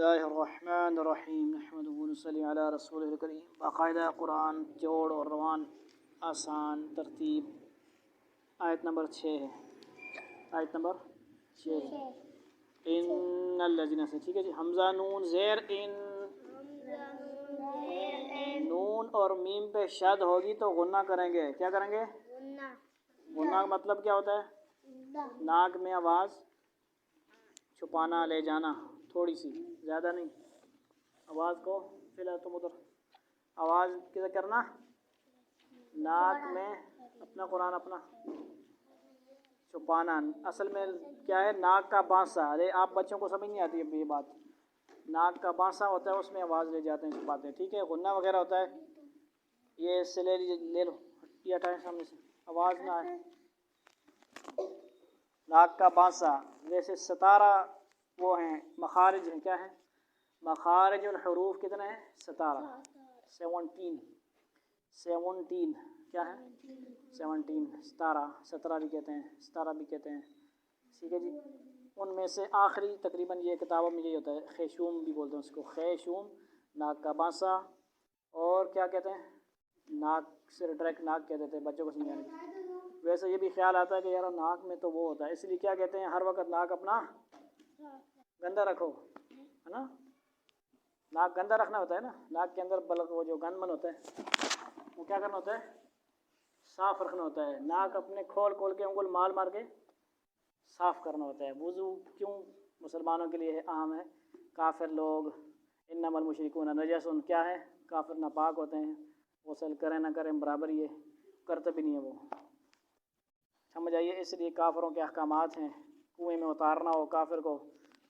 اللہ الرحمن الرحیم نحمدہ و نصلی علی رسولہ الکریم۔ باقاعدہ قرآن جوڑ اور روان آسان ترتیب آیت نمبر 6 ہے، آیت نمبر 6 ہے ان الذین سے، ٹھیک ہے جی۔ حمزہ نون زیر ان، نون اور میم پہ شد ہوگی تو غنہ کریں گے۔ کیا کریں گے؟ غنہ کا مطلب کیا ہوتا ہے؟ ناک میں آواز چھپانا، لے جانا تھوڑی سی، زیادہ نہیں۔ آواز کو فی الحال تم ادھر آواز کیسے کرنا، ناک میں اپنا قرآن اپنا چھپانا۔ اصل میں کیا ہے؟ ناک کا بانسا۔ ارے آپ بچوں کو سمجھ نہیں آتی اب یہ بات۔ ناک کا بانسا ہوتا ہے، اس میں آواز لے جاتے ہیں، چھپاتے ہیں، ٹھیک ہے۔ غنہ وغیرہ ہوتا ہے، یہ اس سے لے لو، یہ ہٹائیں سامنے سے، آواز نہ آئے۔ ناک کا بانسا، جیسے ستارہ وہ ہیں مخارج ہیں، کیا ہیں مخارج الحروف، کتنے ہیں؟ 17 کیا ہے؟ 17 17 بھی کہتے ہیں، 17 بھی کہتے ہیں، ٹھیک ہے جی۔ ان میں سے آخری تقریباً یہ کتابوں میں یہی ہوتا ہے، خیشوم بھی بولتے ہیں اس کو، خیشوم ناک کا بانسا۔ اور کیا کہتے ہیں؟ ناک سے ڈائریکٹ ناک کہہ دیتے ہیں بچوں کو سمجھانے کے۔ ویسے یہ بھی خیال آتا ہے کہ یار ناک میں تو وہ ہوتا ہے، اس لیے کیا کہتے ہیں ہر وقت ناک اپنا گندہ رکھو، ہے نا۔ ناک گندہ رکھنا ہوتا ہے نا، ناک کے اندر بلغ وہ جو گند من ہوتا ہے وہ کیا کرنا ہوتا ہے؟ صاف رکھنا ہوتا ہے۔ ناک اپنے کھول کے انگل مار مار کے صاف کرنا ہوتا ہے۔ وضو کیوں مسلمانوں کے لیے عام ہے؟ کافر لوگ انما المشرکون نجس، کیا ہے؟ کافر ناپاک ہوتے ہیں، غسل کریں نہ کریں برابر ہی ہے، کرتے بھی نہیں ہے وہ، سمجھ آئیے۔ اس لیے کافروں کے احکامات ہیں، کنویں میں اتارنا ہو کافر کو،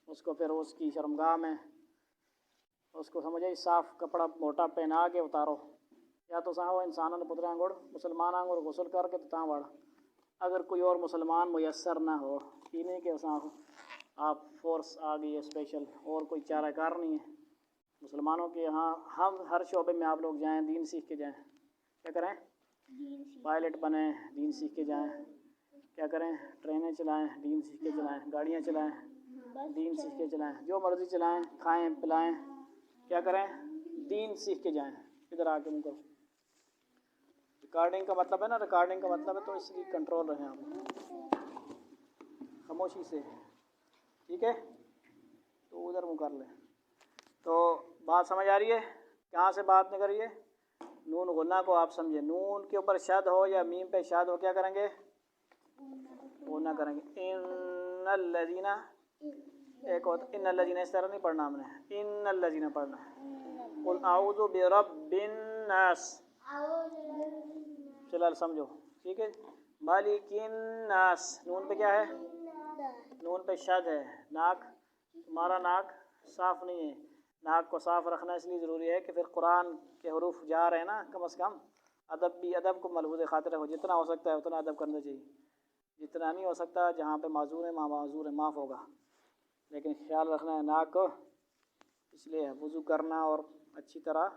اس کو پھر اس کی شرمگاہ میں اس کو سمجھ آئی صاف کپڑا موٹا پہنا کے اتارو، یا تو ساہو انسانوں نے پترے آنگوڑ مسلمان آنگوڑ غسل کر کے تاں وڑ، اگر کوئی اور مسلمان میسر نہ ہو، یہ نہیں کہ ساہو آپ فورس آ گئی ہے اسپیشل، اور کوئی چارہ کار نہیں ہے۔ مسلمانوں کے یہاں ہم ہر شعبے میں آپ لوگ جائیں، دین سیکھ کے جائیں، کیا کریں؟ پائلٹ بنیں، دین سیکھ کے جائیں، کیا کریں؟ ٹرینیں چلائیں، دین سیکھ کے چلائیں، گاڑیاں چلائیں، دین سیکھ کے چلائیں، جو مرضی چلائیں، کھائیں پلائیں، کیا کریں؟ دین سیکھ کے جائیں۔ ادھر آ کے ان کو ریکارڈنگ کا مطلب ہے نا، ریکارڈنگ کا مطلب ہے، تو اس لیے کنٹرول رہیں آپ خاموشی سے، ٹھیک ہے۔ تو ادھر منہ کر لیں۔ تو بات سمجھ آ رہی ہے؟ کہاں سے بات نکل رہی ہے؟ نون غنہ کو آپ سمجھیں، نون کے اوپر شد ہو یا میم پہ شد ہو کیا کریں گے؟ غنہ کریں گے۔ ان الذین، ایک ہوتا ان الذین، اس طرح نہیں پڑھنا ہم نے، ان الذین پڑھنا ہے۔ قل اعوذ برب الناس، چلو سمجھو، ٹھیک ہے۔ مالک الناس، نون پہ کیا ہے؟ نون پہ شد ہے۔ ناک، تمہارا ناک صاف نہیں ہے، ناک کو صاف رکھنا اس لیے ضروری ہے کہ پھر قرآن کے حروف جا رہے ہیں نا، کم از کم ادب بھی، ادب کو ملحوظ خاطر رکھو، جتنا ہو سکتا ہے اتنا ادب کرنا چاہیے، جتنا نہیں ہو سکتا جہاں پہ معذور ہے معذور ہے، معاف ہوگا، لیکن خیال رکھنا ہے ناک کو، اس لیے وضو کرنا اور اچھی طرح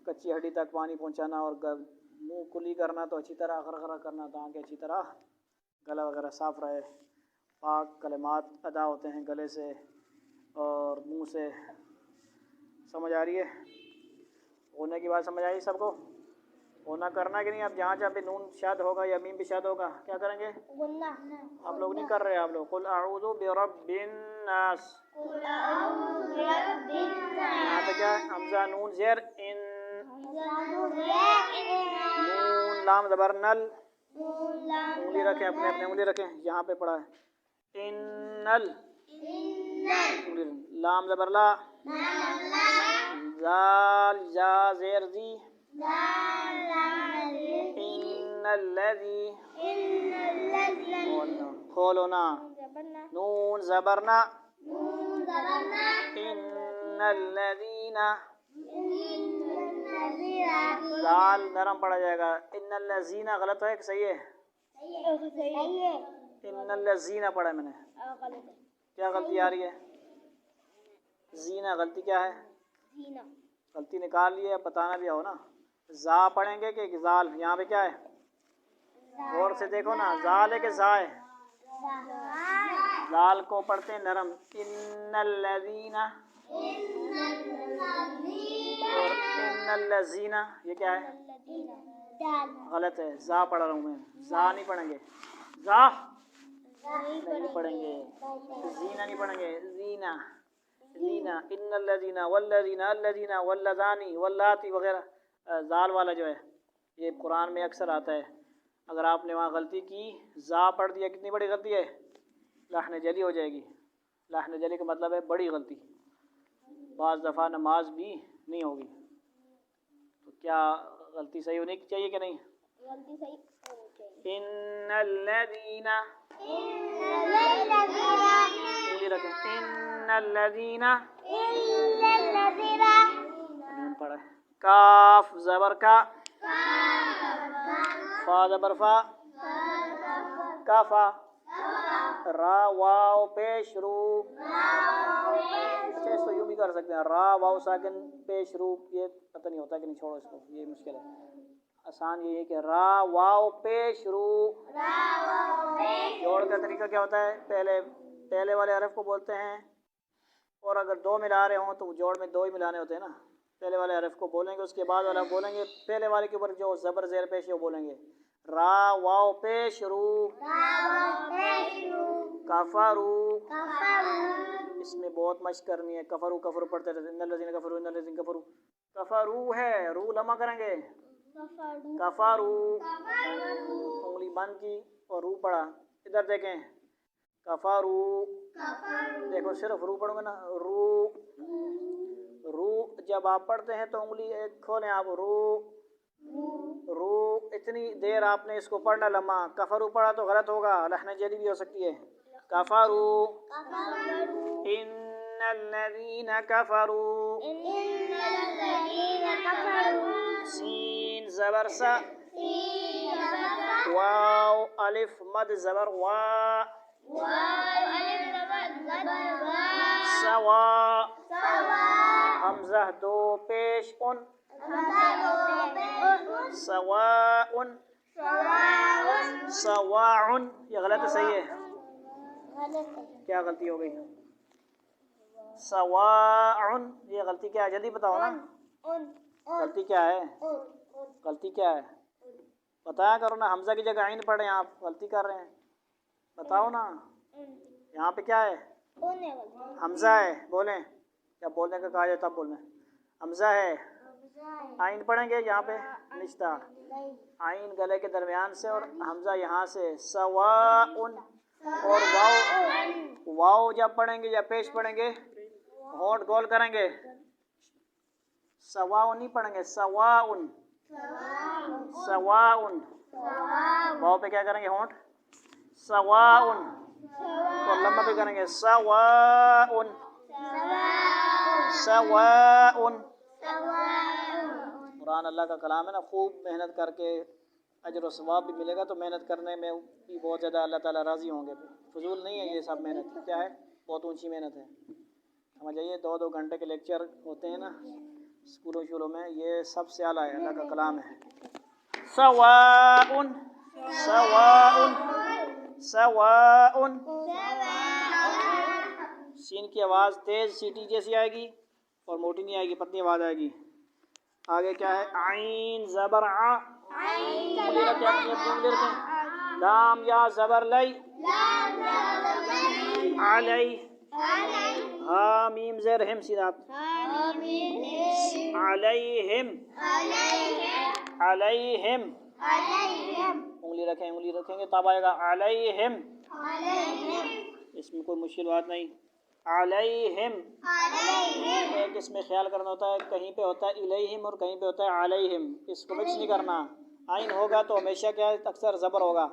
کچی ہڈی تک پانی پہنچانا، اور منہ کلی کرنا تو اچھی طرح غرغرہ کرنا تاکہ اچھی طرح گلا وغیرہ صاف رہے، پاک کلمات ادا ہوتے ہیں گلے سے اور منہ سے۔ سمجھ آ رہی ہے؟ ہونے کی بات سمجھ آئی سب کو؟ ہونا کرنا کہ نہیں؟ اب جہاں جہاں پہ نون شاد ہوگا یا میم بھی شاد ہوگا کیا کریں گے؟ آپ لوگ نہیں کر رہے، آپ لوگ قل اعوذ برب الناس، یہاں پہ کیا ہے؟ حمزہ نون زیر ان، نون لام زبر نل، انگلی رکھیں، اپنے انگلی رکھیں، یہاں پہ پڑا ہے انل، لام زبر لا، زال جا زیر زی، ان الذی، کھولونا، نون زبرنا، ان الذین، زال نرم پڑا جائے گا، ان الذین غلط ہے کہ صحیح ہے؟ ان الذین پڑھا میں نے، کیا غلطی آ رہی ہے؟ زینہ، غلطی کیا ہے؟ غلطی نکال لی ہے، بتانا بھی ہو نا۔ زا پڑھیں گے کہ زال؟ یہاں پہ کیا ہے؟ غور سے دیکھو نا، زال ہے کہ زا ہے؟ زال کو پڑھتے ہیں نرم، ان الذین، اور ان الذین یہ کیا ہے؟ غلط ہے، زا پڑھ رہا ہوں میں، زا نہیں پڑھیں گے، زا نہیں پڑھیں گے، زینہ نہیں پڑھیں گے، زینہ زینہ ان الذین والذین الذین واللذانی واللاتی وغیرہ، زال والا جو ہے یہ قرآن میں اکثر آتا ہے۔ اگر آپ نے وہاں غلطی کی، زا پڑھ دیا، کتنی بڑی غلطی ہے؟ لحن جلی ہو جائے گی۔ لحن جلی کا مطلب ہے بڑی غلطی، بعض دفعہ نماز بھی نہیں ہوگی۔ تو کیا غلطی صحیح ہونی چاہیے کہ نہیں؟ غلطی صحیح ہونی چاہیے۔ ان الذین انگلی رکھیں، ان الذین پڑھے، کاف زبر کا، فا زبر فا، کافا، را واو پیش رو، اچھا اس کو یوں بھی کر سکتے ہیں، را واو ساکن پیش رو، یہ پتہ نہیں ہوتا کہ نہیں، چھوڑو اس کو، یہ مشکل ہے۔ آسان یہ ہے کہ را واو پیش رو، جوڑ کا طریقہ کیا ہوتا ہے؟ پہلے والے حرف کو بولتے ہیں، اور اگر دو ملا رہے ہوں تو جوڑ میں دو ہی ملانے ہوتے ہیں نا۔ پہلے والے حرف کو بولیں گے، اس کے بعد والا بولیں گے، پہلے والے کے اوپر جو زبر زیر پیش ہے وہ بولیں گے، را واو پیش رو، کفرو، اس میں بہت مشق کرنی ہے، کفرو کفرو پڑھتے رہتے، ان الذین کفروا ان الذین کفروا، کفرو ہے، رو لمع کریں گے، کفرو، انگلی بند کی اور رو پڑھا، ادھر دیکھیں، کفرو، دیکھو صرف رو پڑھوں گے نا، رو، رو جب آپ پڑھتے ہیں تو انگلی ایک کھولیں آپ، رو اتنی دیر آپ نے اس کو پڑھنا لمحہ، کفرو پڑھا تو غلط ہوگا، لحن جلی بھی ہو سکتی ہے، کفرو، ان الذین کفروا، سین زبر سا، واو الف مد زبر وا، سوا، حمزہ دو پیش ان، سواء، سواع، یہ غلط ہے صحیح ہے؟ کیا غلطی ہو گئی؟ سواع، یہ غلطی کیا ہے؟ جلدی بتاؤ نا، غلطی کیا ہے؟ غلطی کیا ہے؟ بتایا کرو نا، حمزہ کی جگہ عین پڑھیں، آپ غلطی کر رہے ہیں، بتاؤ نا، یہاں پہ کیا ہے؟ حمزہ ہے، بولیں، جب بولنے کا کہا جائے تب بولنا، حمزہ ہے، عین پڑھیں گے یہاں پہ نشتہ، عین گلے کے درمیان سے اور حمزہ یہاں سے، سواء، اور واو جب پڑھیں گے یا پیش پڑھیں گے ہونٹ گول کریں گے، سواء نہیں پڑھیں گے، سواء، سواء، واو پہ کیا کریں گے؟ ہونٹ، سواء، اور لمبا بھی کریں گے، سواء، سواء۔ قرآن اللہ کا کلام ہے نا، خوب محنت کر کے اجر و ثواب بھی ملے گا، تو محنت کرنے میں بھی بہت زیادہ اللہ تعالیٰ راضی ہوں گے، فضول نہیں ہے یہ سب محنت، کیا ہے؟ بہت اونچی محنت ہے، سمجھ آئیے، 2 گھنٹے کے لیکچر ہوتے ہیں نا اسکولوں شولوں میں، یہ سب سے اعلیٰ ہے، اللہ کا کلام ہے، سواء، سواء، سواء، سین کی آواز تیز سیٹی جیسی آئے گی اور موٹی نہیں آئے گی، پتلی آواز آئے گی۔ آگے کیا ہے؟ عین زبر ع، انگلی رکھیں، اپنی انگلی رکھیں، لام یا زبر لئی، علی، ہا میم زیر ہم سیدھا، علیہم، علیہم، انگلی رکھیں گے تب آئے گا علیہم، اس میں کوئی مشکل بات نہیں، علیہم، ایک اس میں خیال کرنا ہوتا ہے، کہیں پہ ہوتا ہے الیہم اور کہیں پہ ہوتا ہے علیہم، اس کو مکس نہیں کرنا، عین ہوگا تو ہمیشہ کیا ہے؟ اکثر زبر ہوگا،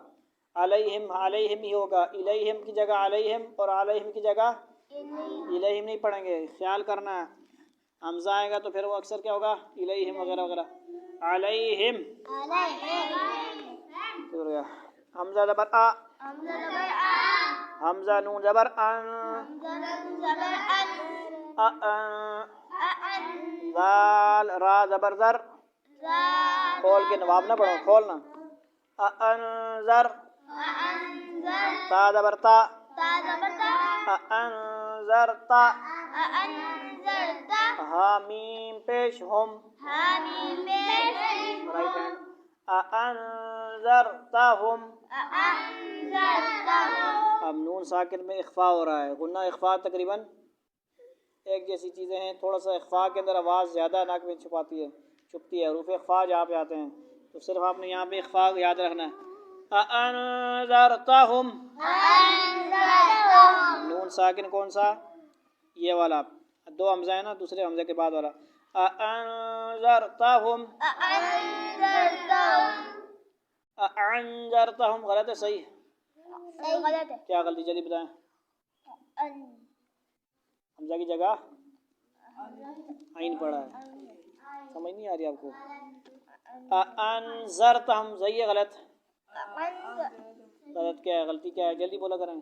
علیہم، علیہم ہی ہوگا، الیہم کی جگہ علیہم اور علیہم کی جگہ الیہم نہیں پڑھیں گے، خیال کرنا ہے، حمزہ آئے گا تو پھر وہ اکثر کیا ہوگا؟ الیہم وغیرہ وغیرہ، علیہم، حمزہ زبر آ، حمزہ نون زبر ان، ذال را زبر زر، کھول کے نواب نہ پڑھو، کھولنا، انذر، تا زبر تا، أأنذرت أأنذرت حامیم پیش ہم حامیم پیش رائٹ ہینڈ أأنذرتهم أأنذرتهم اب نون ساکن میں اخفا ہو رہا ہے غنہ اخفا تقریباً ایک جیسی چیزیں ہیں تھوڑا سا اخفا کے اندر آواز زیادہ ناک میں چھپتی ہے حروف اخفا جہاں پہ آتے ہیں تو صرف آپ نے یہاں پہ اخفا یاد رکھنا ہے أأنذرتهم نون ساکن کون سا یہ والا دو حمزہ ہے نا دوسرے حمزے کے بعد والا أأنذرتهم أأنذرتهم غلط ہے صحیح غلط ہے کیا غلطی جلدی بتائیں حمزہ کی جگہ عین پڑا ہے سمجھ نہیں آ رہی آپ کو أأنذرتهم صحیح ہے غلط کیا ہے غلطی کیا ہے جلدی بولا کریں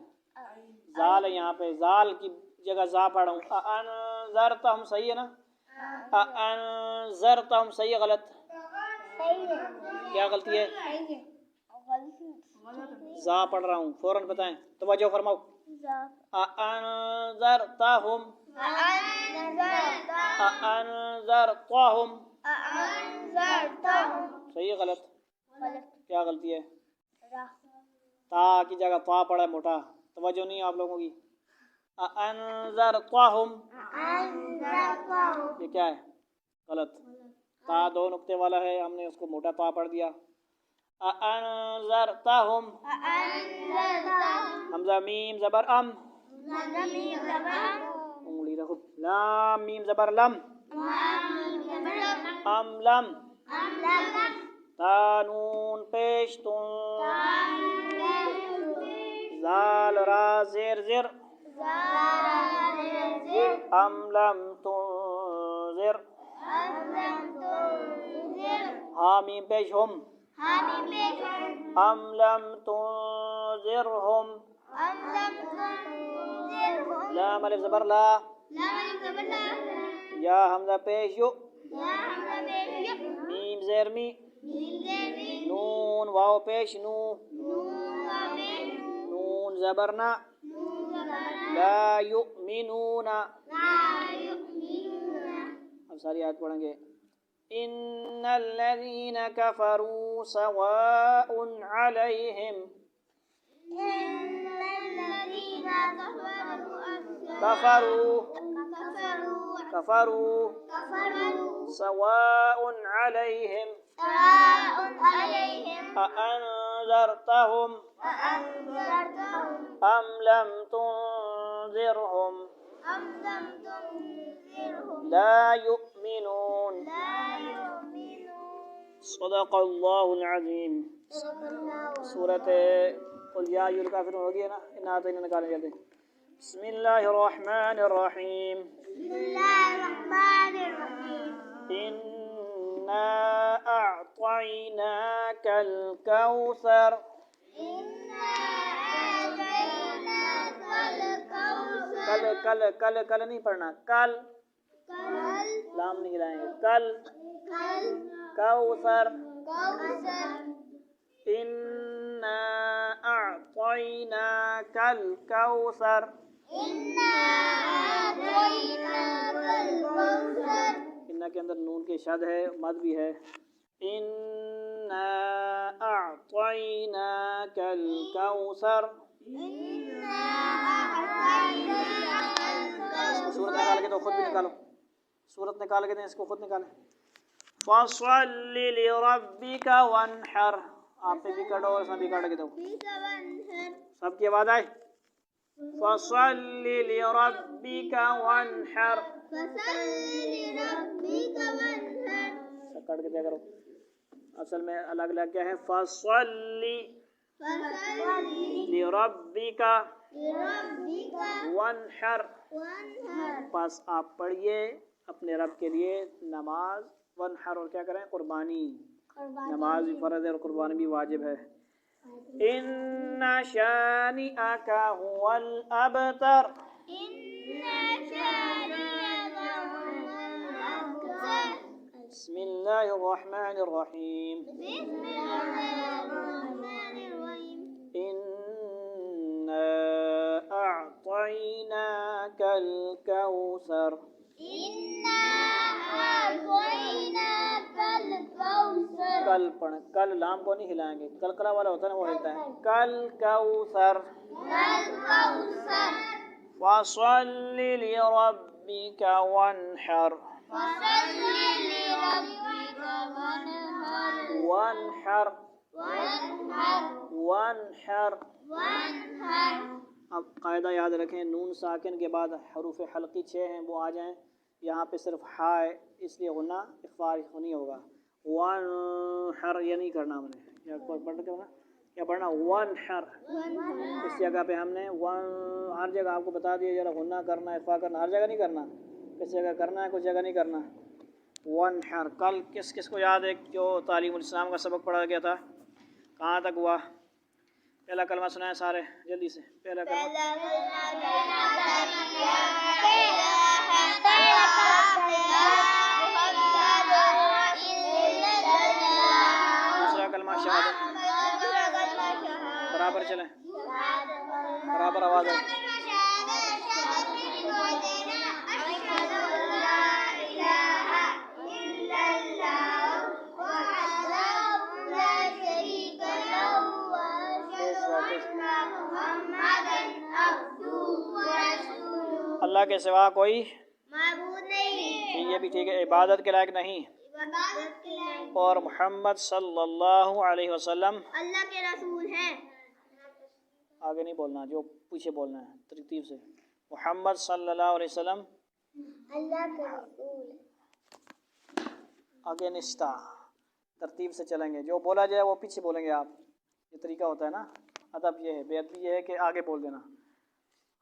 زال ہے یہاں پہ زال کی جگہ زا پڑھ رہا ہوں أأنذرتهم صحیح ہے نا أأنذرتهم صحیح ہے غلط کیا غلطی ہے زا پڑھ رہا ہوں فوراً بتائیں توجہ فرماؤ أأنذرتهم أأنذرتهم صحیح ہے غلط کیا غلطی ہے تا کی جگہ تا پڑا ہے موٹا توجہ نہیں آپ لوگوں کی أأنذرتهم یہ کیا ہے غلط تا دو نقطے والا ہے ہم نے اس کو موٹا تا پڑھ دیا أأنذرتهم حمزہ میم زبر ام انگلی رکھو لام میم زبر لم ام لم تا نون پیش تون زال را زیر زر ام لم تنذر حامیم پیش ہم ام لم تنذرهم لام الف زبر لا یا حمزہ پیش یو میم زیر می نون واو پیش نو نون زبرنا لا یؤمنون اب ساری آیت پڑھیں گے ان الذين كفروا سواء عليهم كفروا سواء عليهم أأنذرتهم أم لم تنذرهم لا يؤمنون صدق اللہ العظیم سورۃ قل یا ایھا الکافرون ہو گئی ہے نا ان آیتیں نکالیں جلدی بسم اللہ الرحمن الرحیم انا اعطیناک الکوثر کل نہیں پڑھنا کل لام نہیں ہلائیں گے کل کوثر انا اعطیناک الکوثر انا کے اندر نون کے شد ہے مد بھی ہے انا اعطیناک الکوثر سورت نکال کے تو خود بھی نکالو سورت نکال کے دیں اس کو خود نکالیں فَصَلِّ لِرَبِّكَ وَانْحَرْ آپ پہ بھی کٹو اور اس میں بھی کٹ کے دو سب کی آواز آئے فَصَلِّ لِرَبِّكَ وَانْحَرْ سب کٹ کے دیا کرو اصل میں الگ الگ کیا ہے فَصَلِّ لِرَبِّكَ وَانْحَرْ پس آپ پڑھیے اپنے رب کے لیے نماز وانحر اور کیا کریں قربانی نماز بھی فرض ہے اور قربانی بھی واجب ہے ان شانئک هو الابتر بسم اللہ الرحمن الرحیم انا اعطیناک الكوثر إنا أعطيناك الكوثر کل پڑھیں، کل لام کو نہیں ہلائیں گے، کلکلا والا ہوتا ہے نا وہ ہلتا ہے، کل کوثر الكوثر فصل لربك وانحر فصل لربك وانحر وانحر وانحر وانحر اب قاعدہ یاد رکھیں، نون ساکن کے بعد حروف حلقی 6 ہیں وہ آ جائیں، یہاں پہ صرف ہا ہے اس لیے غنہ اخفا نہیں ہوگا، وانحر یہ نہیں کرنا ہم نے، یا پڑھ کے کیا پڑھنا وانحر، اس جگہ پہ ہم نے ہر جگہ آپ کو بتا دیا ذرا غنہ کرنا اخفا کرنا، ہر جگہ نہیں کرنا، کس جگہ کرنا ہے کچھ جگہ نہیں کرنا، وانحر۔ کل کس کس کو یاد ہے جو تعلیم الاسلام کا سبق پڑھا گیا تھا کہاں تک ہوا؟ پہلا کلمہ سنائیں سارے جلدی سے، پہلا کلمہ دوسرا کلمہ شہادت، برابر چلیں، برابر آواز ہے، اللہ کے سوا کوئی معبود نہیں، یہ بھی ٹھیک ہے، عبادت کے لائق نہیں، عبادت کے لائق اور محمد صلی اللہ علیہ وسلم اللہ کے رسول ہیں، آگے نہیں بولنا، جو پیچھے بولنا ہے ترتیب سے، محمد صلی اللہ علیہ وسلم اللہ کے رسول آگے نشتہ ترتیب سے چلیں گے، جو بولا جائے وہ پیچھے بولیں گے آپ، یہ طریقہ ہوتا ہے نا، ادب یہ ہے، بے ادبی یہ ہے کہ آگے بول دینا،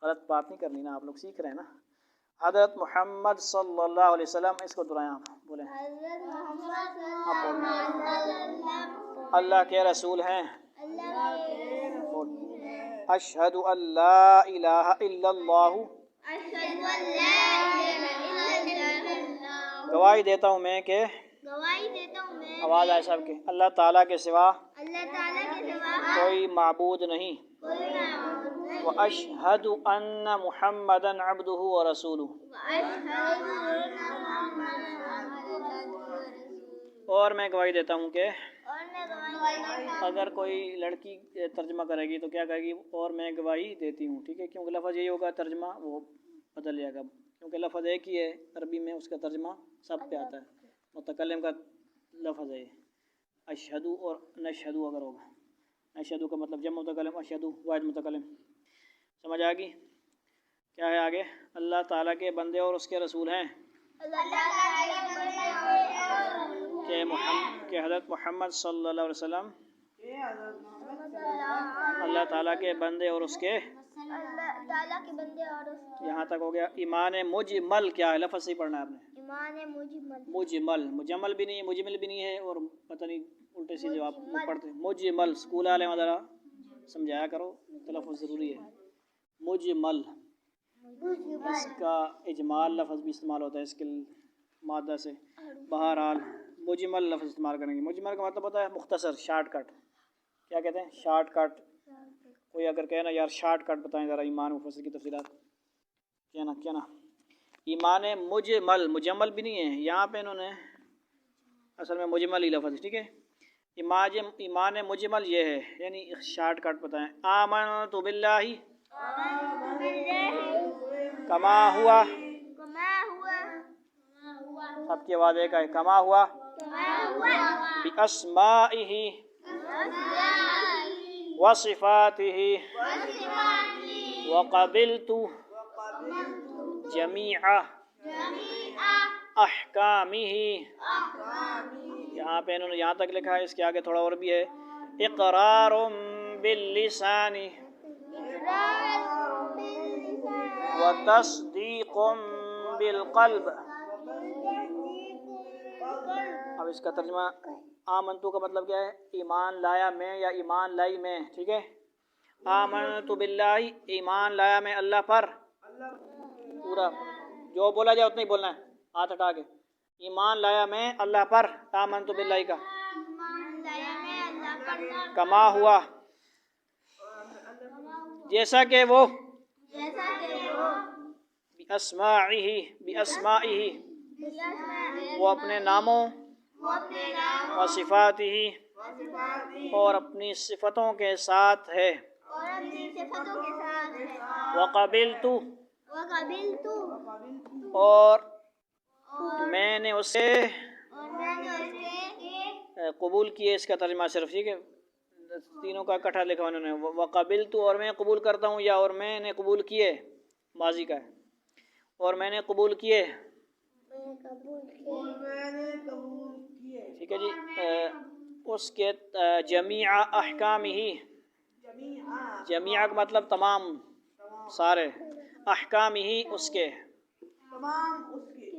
غلط بات نہیں کرنی نا، آپ لوگ سیکھ رہے ہیں نا۔ حضرت محمد صلی اللہ علیہ وسلم، اس کو دہرائیں آپ بولیں، حضرت محمد صلی آپ اللہ بولیں، علیہ وسلم اللہ کے رسول ہیں، اللہ کے رسول ہیں، اشہد ان لا الہ الا اللہ، اشہد ان لا الہ الا اللہ، گواہی دیتا ہوں میں کہ، گواہی دیتا ہوں میں آواز آئے سب کے، اللہ تعالیٰ کے سوا اللہ تعالیٰ کے سوا کوئی معبود نہیں، کوئی معبود نہیں، واشہد ان محمدا عبدہ ورسولہ، واشہد ان محمدًا عبدہ ورسولہ، اور میں گواہی دیتا ہوں کہ، اور میں گواہی دیتا ہوں، اگر کوئی لڑکی ترجمہ کرے گی تو کیا کہے گی؟ اور میں گواہی دیتی ہوں، ٹھیک ہے، کیونکہ لفظ یہی ہوگا، ترجمہ وہ بدل جائے گا، کیونکہ لفظ ایک ہی ہے عربی میں، اس کا ترجمہ سب پہ آتا ہے، متکلم کا لفظ ہے اشہدو، اور نشہدو اگر ہوگا، نشہدو کا مطلب جمع متکلم، اشہدو واحد متکلم، سمجھ آ گئی؟ کیا ہے آگے؟ اللہ تعالیٰ کے بندے اور اس کے رسول ہیں، اللہ تعالیٰ کے بندے اور کہ حضرت محمد صلی اللہ علیہ وسلم اللہ تعالیٰ کے بندے اور اس کے، اللہ تعالیٰ کے بندے اور اس کے، یہاں تک ہو گیا۔ ایمان مجمل کیا ہے؟ لفظ سے ہی پڑھنا ہے آپ نے، ایمان مجمل، مجمل، مجمل بھی نہیں ہے، مجمل بھی نہیں ہے، اور پتہ نہیں الٹے سیدھے آپ پڑھتے ہیں، مجمل، اسکول والے میں ذرا سمجھایا کرو، تلفظ ضروری ہے، مجمل، اس کا اجمال لفظ بھی استعمال ہوتا ہے اس کے مادہ سے، بہرحال مجمل لفظ استعمال کریں گے، مجمل کا مطلب ہوتا ہے مختصر، شارٹ کٹ، کیا کہتے ہیں؟ شارٹ کٹ، کوئی اگر کہنا یار شارٹ کٹ بتائیں ذرا ایمان مفصل کی تفصیلات، کیا نا ایمان مجمل، مجمل بھی نہیں ہے یہاں پہ، انہوں نے اصل میں مجمل ہی لفظ ہے، ٹھیک ہے، ایمان مجمل یہ ہے، یعنی شارٹ کٹ بتائیں، آمنت باللہ کما ہوا، سب کی آواز ایک ہے، کما ہوا باسمائہ وصفاتہ وقبلت جمیع احکامہ، یہاں پہ انہوں نے یہاں تک لکھا ہے، اس کے آگے تھوڑا اور بھی ہے، اقرار باللسان وتصدیق بالقلب، اب اس کا ترجمہ آمنتو کا مطلب کیا ہے؟ ایمان لایا میں یا ایمان لائی میں، ٹھیک ہے، آمنت باللہ، ایمان لایا میں اللہ پر، پورا جو بولا جائے اتنا ہی بولنا ہے، ہاتھ ہٹا کے، ایمان لایا میں اللہ پر، آمنت باللہ کا کما ہوا، جیسا کہ وہ بِأَسْمَائِهِ وہ اپنے ناموں و صفاتہ اور اپنی صفتوں کے ساتھ ہے. وَقَبِلْتُ اور میں نے اسے قبول کیے. اس کا ترجمہ صرف ٹھیک ہے، تینوں کا اکٹھا لکھا انہوں نے. وَقَبِلْتُ اور میں قبول کرتا ہوں، یا اور میں نے قبول کیے ماضی کا ہے، اور میں نے قبول کیے. ٹھیک ہے جی. اس کے جمیع احکامہ، جمیع کا مطلب تمام سارے، احکامہ اس کے،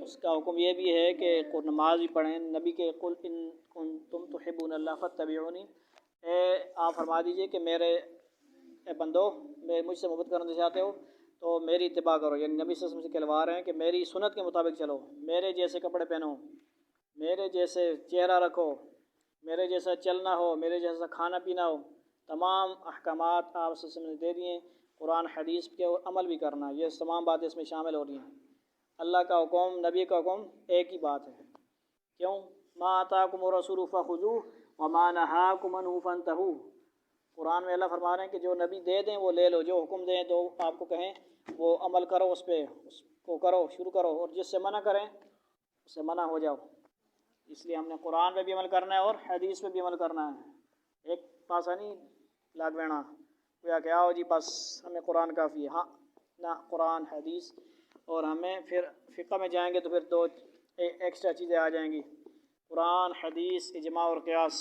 اس کا حکم یہ بھی ہے کہ نماز بھی پڑھیں. نبی کے قل ان کنتم تحبون اللہ فاتبعونی، آپ فرما دیجئے کہ میرے بندو مجھ سے محبت کرنا چاہتے ہو تو میری اتباع کرو. یعنی نبی صلی اللہ علیہ وسلم سے کہلوا رہے ہیں کہ میری سنت کے مطابق چلو، میرے جیسے کپڑے پہنو، میرے جیسے چہرہ رکھو، میرے جیسا چلنا ہو، میرے جیسا کھانا پینا ہو. تمام احکامات آپ صلی اللہ علیہ وسلم نے دے دیے. قرآن حدیث کے عمل بھی کرنا، یہ تمام باتیں اس میں شامل ہو رہی ہیں. اللہ کا حکم، نبی کا حکم ایک ہی بات ہے. کیوں؟ ما آتاکم الرسول فخذوہ وما نہاکم عنہ فانتہوا. قرآن میں اللہ فرما رہے ہیں کہ جو نبی دے دیں وہ لے لو، جو حکم دیں تو آپ کو کہیں وہ عمل کرو، اس پہ اس کو کرو، شروع کرو، اور جس سے منع کریں اس سے منع ہو جاؤ. اس لیے ہم نے قرآن پہ بھی عمل کرنا ہے اور حدیث پہ بھی عمل کرنا ہے. ایک پاسا نہیں لاگ بینا کویا کہ آؤ جی بس ہمیں قرآن کافی ہے. ہاں نہ، قرآن حدیث، اور ہمیں پھر فقہ میں جائیں گے تو پھر دو ایکسٹرا چیزیں آ جائیں گی. قرآن، حدیث، اجماع اور قیاس،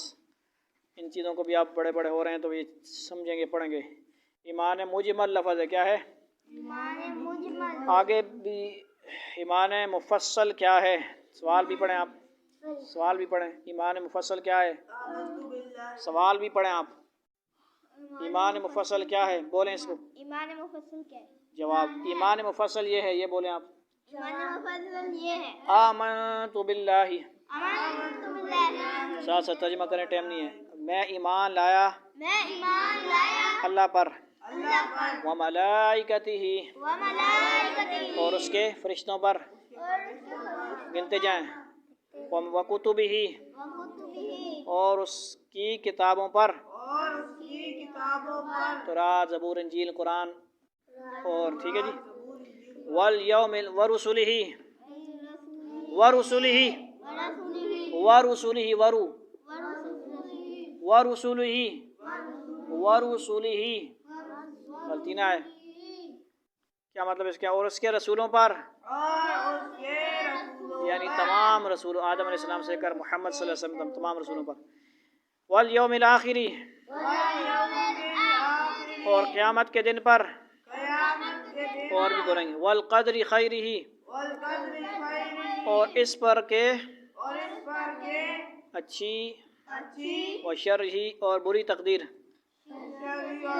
ان چیزوں کو بھی آپ بڑے بڑے ہو رہے ہیں تو یہ سمجھیں گے، پڑھیں گے. ایمان مجمل لفظ ہے، کیا ہے؟ آگے بھی ایمان مفصل کیا ہے؟ سوال بھی پڑھیں آپ، سوال بھی پڑھیں. ایمان مفصل کیا ہے؟ سوال بھی پڑھیں آپ. ایمان مفصل کیا ہے؟ بولیں اس کو. ایمان مفصل کیا ہے؟ جواب ایمان مفصل یہ ہے، یہ بولیں آپ. ایمان مفصل یہ ہے آمنت باللہ. آمنت باللہ. ساتھ ساتھ ترجمہ کریں، ٹائم نہیں ہے. میں ایمان لایا میں ایمان لایا اللہ پر، اللہ پر، وملائکتہ وملائکتہ اور اس کے فرشتوں پر، گنتے جائیں، وکتبہ وکتبہ اور اس کی کتابوں پر، تورات، زبور، انجیل، قرآن، اور ٹھیک ہے جی، والیوم ورسلہ ورسلہ ورسلہ ورسلہ ورسلہ غلطی نہ ہے. کیا مطلب اس کا؟ اور اس کے رسولوں پر، یعنی تمام رسولوں، آدم علیہ السلام سے لے کر محمد صلی اللہ علیہ وسلم تمام رسولوں پر. والیوم الآخر اور قیامت کے دن پر، اور بھی بولیں گے والقدر خیرہ اور اس پر کہ اچھی و شرہ اور بری تقدیر.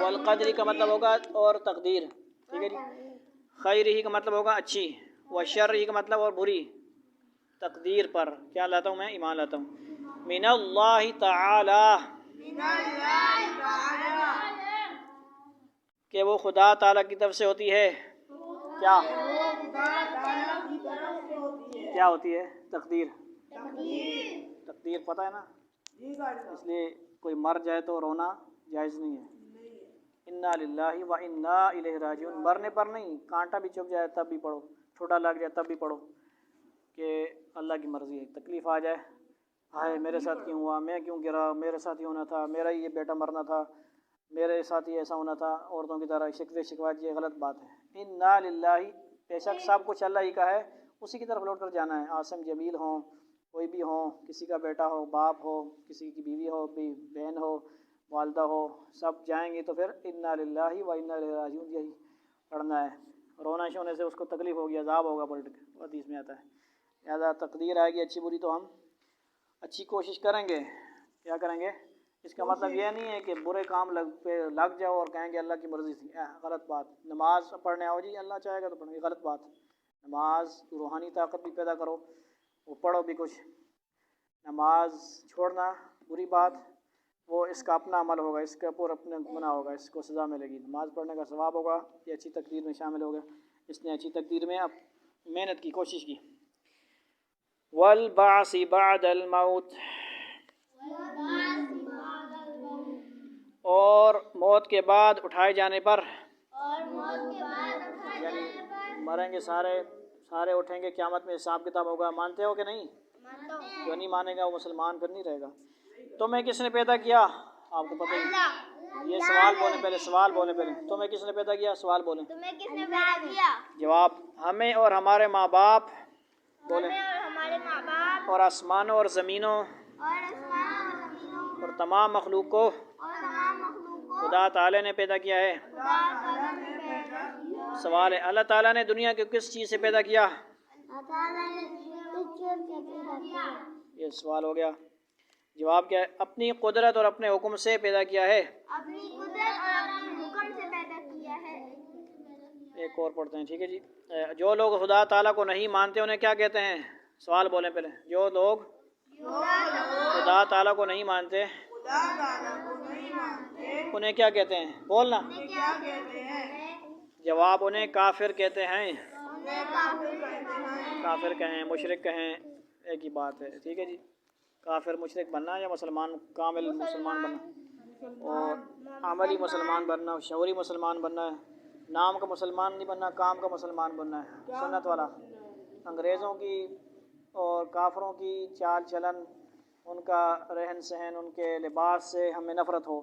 والقدر کا مطلب ہوگا اور تقدیر، ٹھیک ہے جی. خیرہ کا مطلب ہوگا اچھی، و شرہ کا مطلب اور بری تقدیر پر کیا لاتا ہوں میں؟ ایمان لاتا ہوں. من اللہ تعالی کہ وہ خدا تعالیٰ کی طرف سے ہوتی ہے. کیا کیا ہوتی ہے؟ تقدیر. تقدیر پتہ ہے نا، اس لیے کوئی مر جائے تو رونا جائز نہیں ہے. انا للہ و انا الیہ راجعون. مرنے پر نہیں، کانٹا بھی چبھ جائے تب بھی پڑھو، ٹھوٹا لگ جائے تب بھی پڑھو، کہ اللہ کی مرضی ہے. تکلیف آ جائے، ہائے میرے ساتھ کیوں ہوا، میں کیوں گرا، میرے ساتھ ہی ہونا تھا، میرا ہی یہ بیٹا مرنا تھا، میرے ساتھ ہی ایسا ہونا تھا. عورتوں کی طرح شکوے شکوایت، یہ غلط بات ہے. انا للہ، بے شک سب کچھ اللہ ہی کا ہے، اسی کی طرف لوٹ کر جانا ہے. عاصم جمیل ہوں، کوئی بھی ہوں، کسی کا بیٹا ہو، باپ ہو، کسی کی بیوی ہو، بہن ہو، والدہ ہو، سب جائیں گے. تو پھر انا للہ و انا الیہ راجعون یہی پڑھنا ہے. رونا شونے سے اس کو تکلیف ہوگی، عذاب ہوگا پلٹ کے، حدیث میں آتا ہے. لہٰذا تقدیر آئے گی اچھی بری تو ہم اچھی کوشش کریں گے. کیا کریں گے؟ اس کا مطلب یہ نہیں ہے کہ برے کام لگ جاؤ اور کہیں گے اللہ کی مرضی تھی. غلط بات. نماز پڑھنے آؤ جی اللہ چاہے گا تو پڑھیں گے، غلط بات. نماز روحانی طاقت بھی پیدا کرو، وہ پڑھو بھی کچھ. نماز چھوڑنا بری بات، وہ اس کا اپنا عمل ہوگا، اس کے اوپر اپنے گناہ ہوگا، اس کو سزا ملے گی. نماز پڑھنے کا ثواب ہوگا، یہ اچھی تقدیر میں شامل ہوگا. اس نے اچھی تقدیر میں اب محنت کی کوشش کی۔ والبعث بعد الموت، اور موت کے بعد اٹھائے جانے پر، یعنی مریں گے سارے اٹھیں گے، قیامت میں حساب کتاب ہوگا، مانتے ہو کہ نہیں؟ جو نہیں مانے گا وہ مسلمان پھر نہیں رہے گا۔ تمہیں کس نے پیدا کیا؟ آپ کو پتہ ہی، یہ سوال بولیں پہلے، سوال بولیں پہلے، تمہیں کس نے پیدا کیا؟ سوال بولیں۔ تمہیں کس نے پیدا کیا؟ جواب، ہمیں اور ہمارے ماں باپ، بولیں، ہمیں اور ہمارے ماں باپ، اور آسمانوں اور زمینوں اور آسمانوں اور زمینوں، اور تمام مخلوق کو اور تمام مخلوق کو خدا تعالی نے پیدا کیا ہے۔ خدا تعالیٰ نے پیدا کیا۔ سوال ہے، اللہ تعالیٰ نے دنیا کو کس چیز سے پیدا کیا؟ اللہ تعالیٰ نے کس چیز سے پیدا کیا؟ یہ سوال ہو گیا۔ جواب کیا ہے؟ اپنی قدرت اور اپنے حکم سے پیدا کیا ہے۔ اپنی قدرت اور اپنے حکم سے پیدا کیا ہے۔ ایک اور پڑھتے ہیں، ٹھیک ہے جی۔ جو لوگ خدا تعالیٰ کو نہیں مانتے انہیں کیا کہتے ہیں؟ سوال بولیں پہلے، جو لوگ خدا تعالیٰ کو نہیں مانتے انہیں کیا کہتے ہیں؟ بولنا۔ کیا کہتے ہیں؟ جواب، انہیں کافر کہتے ہیں۔ انہیں کافر کہتے ہیں۔ کافر کہیں، مشرک کہیں، ایک ہی بات ہے، ٹھیک ہے جی۔ کافر مشرک بننا یا مسلمان کامل مسلمان بننا، اور عملی مسلمان بننا، شعوری مسلمان بننا ہے، نام کا مسلمان نہیں بننا، کام کا مسلمان بننا ہے، سنت والا۔ انگریزوں کی اور کافروں کی چال چلن، ان کا رہن سہن، ان کے لباس سے ہمیں نفرت ہو،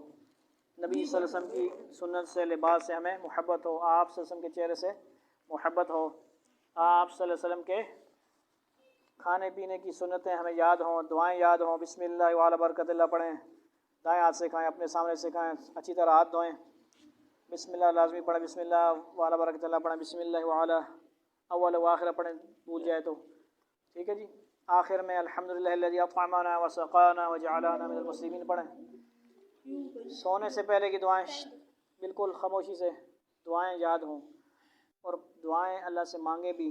نبی صلی اللہ علیہ وسلم کی سنت سے، لباس سے ہمیں محبت ہو، آپ صلی اللہ علیہ وسلم کے چہرے سے محبت ہو، آپ صلی اللہ علیہ وسلم کے کھانے پینے کی سنتیں ہمیں یاد ہوں، دعائیں یاد ہوں، بسم اللہ وعلی برکت اللہ پڑھیں، دائیں ہاتھ سے کھائیں، اپنے سامنے سے کھائیں، اچھی طرح ہاتھ دھوئیں، بسم اللہ لازمی پڑھیں، بسم اللہ وعلی برکت اللہ پڑھیں، بسم اللہ وعلی اول و آخر پڑھیں، بھول جائے تو، ٹھیک ہے جی۔ آخر میں الحمدللہ الذی اطعمنا وسقانا وجعلنا من المسلمین پڑھیں۔ سونے سے پہلے کی دعائیں بالکل خاموشی سے دعائیں یاد ہوں، اور دعائیں اللہ سے مانگیں بھی،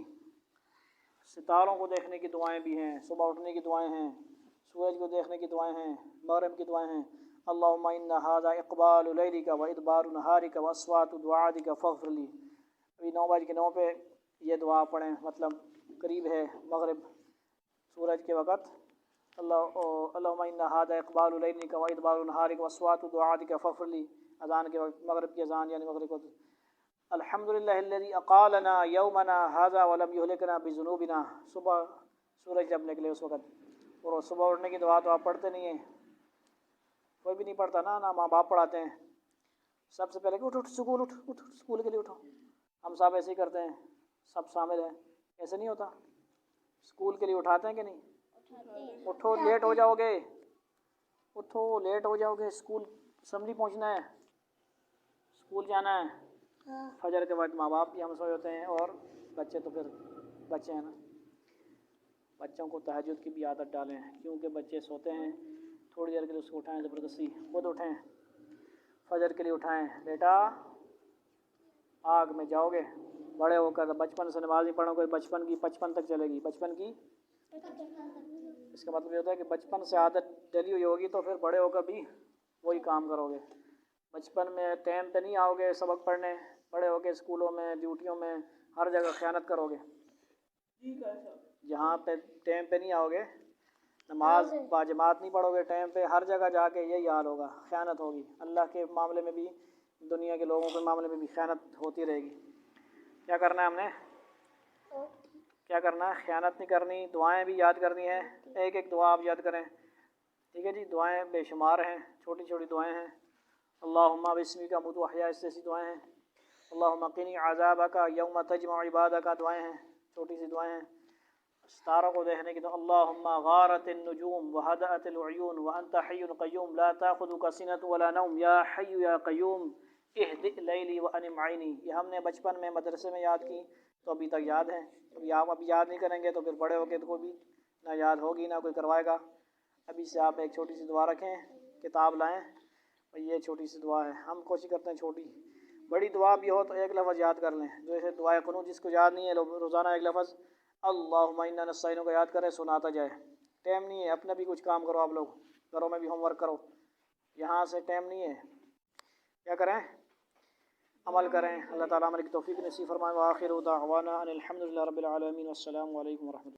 ستاروں کو دیکھنے کی دعائیں بھی ہیں، صبح اٹھنے کی دعائیں ہیں، سورج کو دیکھنے کی دعائیں ہیں، مغرب کی دعائیں ہیں۔ اللہم ان ھذا اقبال لیلک و ادبار نہارک و اصوات دعاتک فاغفر لی۔ ابھی 9:09 پہ یہ دعا پڑھیں، مطلب قریب ہے مغرب سورج کے وقت۔ اللہم ان ھذا اقبال لیلک و ادبار نہارک و اصوات دعاتک فاغفر لی، اذان کے وقت، مغرب کی اذان یعنی مغرب کو۔ الحمدللہ الذی اقالنا یومنا ھذا ولم یہلکنا بذنوبنا، صبح سورج جب نکلے اس وقت۔ اور صبح اٹھنے کی دعا تو آپ پڑھتے نہیں ہیں، کوئی بھی نہیں پڑھتا نا، نہ ماں باپ پڑھاتے ہیں۔ سب سے پہلے کہ اٹھ سکول، اٹھ سکول کے لیے اٹھو، ہم سب ایسے ہی کرتے ہیں، سب شامل ہیں، ایسے نہیں ہوتا؟ سکول کے لیے اٹھاتے ہیں کہ نہیں؟ اٹھو، لیٹ ہو جاؤ گے، اٹھو لیٹ ہو جاؤ گے، اسکول اسمبلی پہنچنا ہے، اسکول جانا ہے۔ فجر کے وقت ماں باپ بھی ہم سوئے ہوتے ہیں، اور بچے تو پھر بچے ہیں نا، بچوں کو تہجد کی بھی عادت ڈالیں، کیونکہ بچے سوتے ہیں، تھوڑی دیر کے لیے اس کو اٹھائیں، زبردستی خود اٹھیں، فجر کے لیے اٹھائیں، بیٹا آگ میں جاؤ گے بڑے ہو کر، بچپن سے نماز نہیں پڑھو گے، بچپن کی 55 تک چلے گی، بچپن کی، اس کا مطلب یہ ہوتا ہے کہ بچپن سے عادت ڈلی ہوئی ہوگی تو پھر بڑے ہو کر بھی وہی کام کرو گے۔ بچپن میں ٹائم پہ نہیں آؤ گے سبق پڑھنے، بڑے ہو کے اسکولوں میں، ڈیوٹیوں میں، ہر جگہ خیانت کرو گے۔ جہاں پہ ٹائم پہ نہیں آؤ گے، نماز باجماعت نہیں پڑھو گے ٹائم پہ، ہر جگہ جا کے یہی حال ہوگا، خیانت ہوگی، اللہ کے معاملے میں بھی، دنیا کے لوگوں کے معاملے میں بھی خیانت ہوتی رہے گی۔ کیا کرنا ہے ہم نے؟ کیا کرنا ہے؟ خیانت نہیں کرنی، دعائیں بھی یاد کرنی ہیں، ایک ایک دعا آپ یاد کریں، ٹھیک ہے جی۔ دعائیں بے شمار ہیں، چھوٹی چھوٹی دعائیں ہیں، اللہم بسمک اموت واحیا، اس جیسی دعائیں ہیں، اللہم قنی عذابک یوم تجمع عبادک، دعائیں ہیں، چھوٹی سی دعائیں ہیں۔ ستاروں کو دیکھنے کی تو اللہم غارت النجوم وہدأت العیون وانت حی قیوم لا تاخذک سنۃ ولا نوم یا حی یا قیوم اہدئ لیلی وانم عینی، یہ ہم نے بچپن میں مدرسے میں یاد کی تو ابھی تک یاد ہیں، ابھی آپ ابھی یاد نہیں کریں گے تو پھر بڑے ہو کے تو کوئی بھی نہ یاد ہوگی، نہ کوئی کروائے گا۔ ابھی سے آپ ایک چھوٹی سی دعا رکھیں، کتاب لائیں، اور یہ چھوٹی سی دعا ہے، ہم کوشش کرتے ہیں چھوٹی، بڑی دعا بھی ہو تو ایک لفظ یاد کر لیں، جیسے دعائے قنوت جس کو یاد نہیں ہے روزانہ ایک لفظ اللہم انا نستعینک کو یاد کرے، سناتا جائے، ٹائم نہیں ہے، اپنا بھی کچھ کام کرو، آپ لوگ گھروں میں بھی ہوم ورک کرو، یہاں سے ٹائم نہیں ہے، کیا کریں؟ عمل کریں. اللہ تعالیٰ عمل کی توفیق نصیب فرمائے. وآخر دعوانا ان الحمد للہ رب العالمین. والسلام علیکم ورحمۃ اللہ.